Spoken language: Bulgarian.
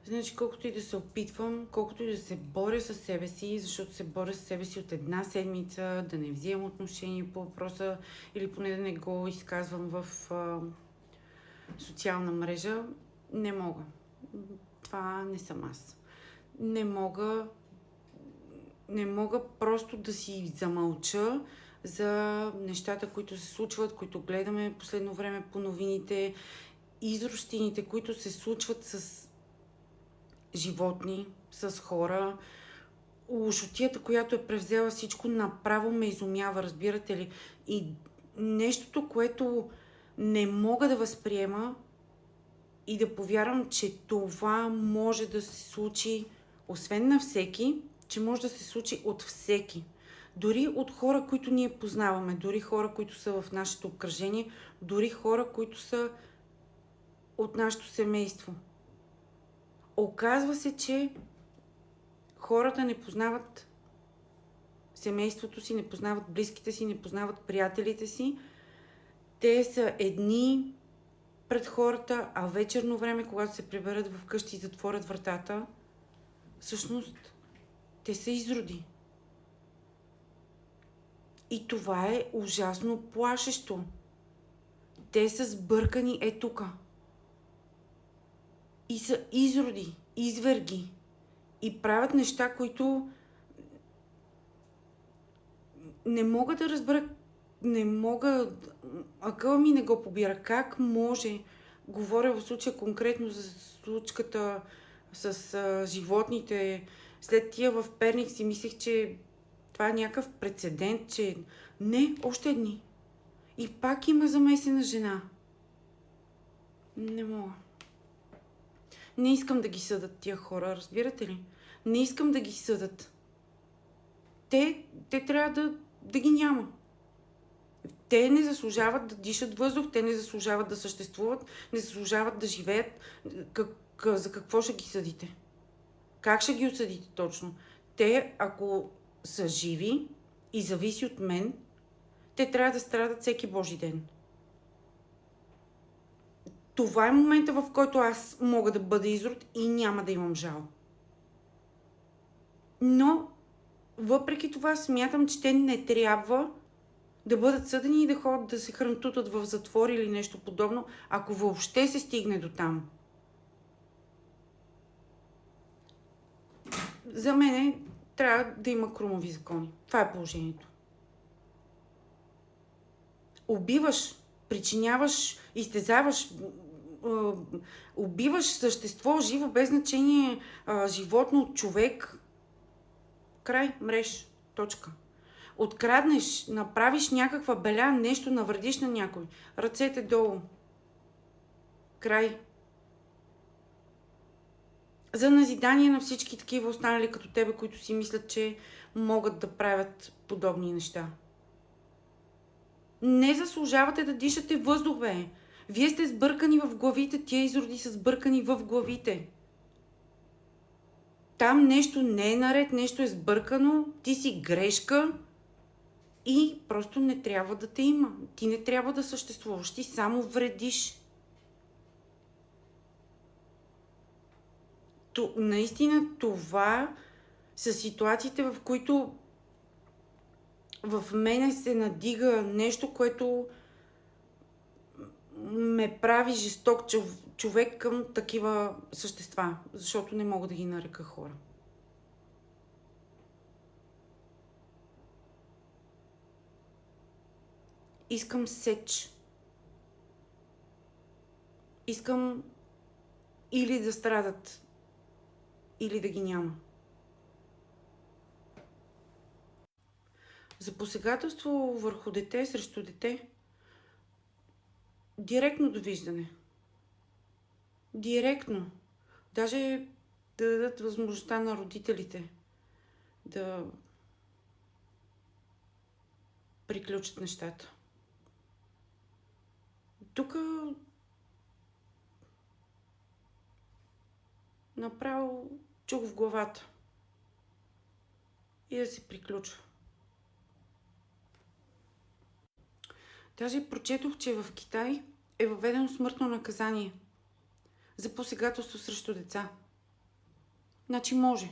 Значи, колкото и да се опитвам, колкото и да се боря с себе си, защото се боря с себе си от една седмица, да не взимам отношение по въпроса или поне да не го изказвам в социална мрежа, не мога. Това не съм аз. Не мога просто да си замълча за нещата, които се случват, които гледаме последно време по новините, изрощините, които се случват с животни, с хора. Лошотията, която е превзела всичко, направо ме изумява, разбирате ли? И нещото, което не мога да възприема и да повярвам, че това може да се случи, освен на всеки, че може да се случи от всеки. Дори от хора, които ние познаваме, дори хора, които са в нашето обкръжение, дори хора, които са от нашето семейство. Оказва се, че хората не познават семейството си, не познават близките си, не познават приятелите си. Те са едни пред хората, а вечерно време, когато се приберат вкъщи и затворят вратата, всъщност те са изроди. И това е ужасно плашещо. Те са сбъркани тука. И са изроди, изверги. И правят неща, които не мога да разбера, акъла ми не го побира. Как може, говоря в случая конкретно за случката с животните, след тия в Перник си мислех, че това е някакъв прецедент, че не, още едни. И пак има замесена жена. Не мога. Не искам да ги съдат тия хора, разбирате ли? Не искам да ги съдат. Те трябва да ги няма. Те не заслужават да дишат въздух, те не заслужават да съществуват, не заслужават да живеят. За какво ще ги съдите? Как ще ги отсъдите точно? Те, ако са живи и зависи от мен, те трябва да страдат всеки Божи ден. Това е момента, в който аз мога да бъда изрод и няма да имам жал. Но, въпреки това, смятам, че те не трябва да бъдат съдени и да ходят да се хрантутат в затвор или нещо подобно, ако въобще се стигне до там. За мен трябва да има кромови закони. Това е положението. Убиваш, причиняваш, изтезаваш, убиваш същество, живо, без значение, животно, човек. Край, мреш, точка. Откраднеш, направиш някаква беля, нещо навредиш на някой. Ръцете долу. Край. За назидание на всички такива останали като тебе, които си мислят, че могат да правят подобни неща. Не заслужавате да дишате въздух, бе. Вие сте сбъркани в главите, тия изроди са сбъркани в главите. Там нещо не е наред, нещо е сбъркано, ти си грешка и просто не трябва да те има. Ти не трябва да съществуваш, ти само вредиш. Наистина това са ситуациите, в които в мене се надига нещо, което ме прави жесток човек към такива същества, защото не мога да ги нарека хора. Искам сеч. Искам или да страдат, или да ги няма. За посегателство върху дете, срещу дете, директно довиждане. Директно. Даже да дадат възможността на родителите да приключат нещата. Тук направо чух в главата и да се приключва. Даже прочетох, че в Китай е въведено смъртно наказание за посегателство срещу деца. Значи може.